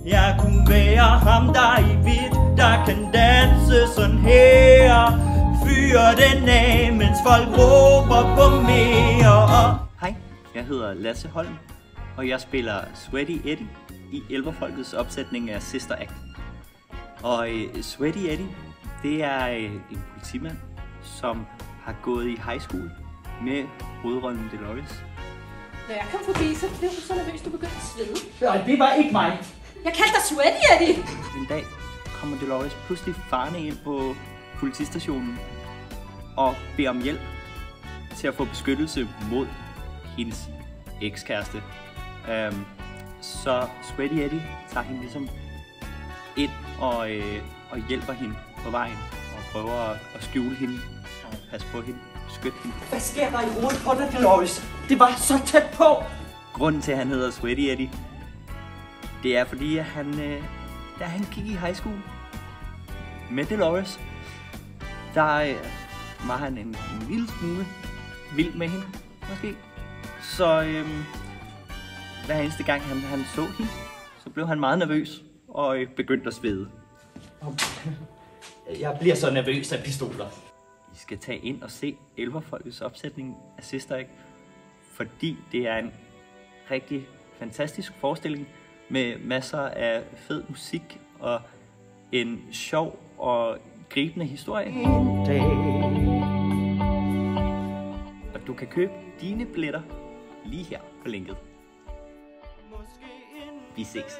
Jeg kunne være ham der i hvidt, der kan danse sådan her. Fyre den af, mens folk råber på mere. Hej, jeg hedder Lasse Holm, og jeg spiller Sweaty Eddie i Elverfolkets opsætning af Sister Act. Og Sweaty Eddie, det er en politimand, som har gået i high school med hovedrollen Dolores. Når jeg kom forbi, så blev du så nervøs, du begyndte at svede. Nej, det var ikke mig. Jeg kaldte dig Sweaty Eddie. En dag kommer Dolores pludselig farne ind på politistationen og beder om hjælp til at få beskyttelse mod hendes ekskæreste. Så Sweaty Eddie tager hende ligesom ind og hjælper hende på vejen og prøver at skjule hende og passe på hende, beskytte hende. Hvad sker der i hovedet på dig, Dolores? Det var så tæt på. Grunden til, at han hedder Sweaty Eddie, det er fordi, at da han gik i high school med Dolores, der var han en lille smule vild med hende, måske. Så hver eneste gang han så hende, så blev han meget nervøs og begyndte at svede. Jeg bliver så nervøs af pistoler. I skal tage ind og se Elverfolkets opsætning af Sister Act, fordi det er en rigtig fantastisk forestilling med masser af fed musik og en sjov og gribende historie. Og du kan købe dine billetter lige her på linket. Vi ses.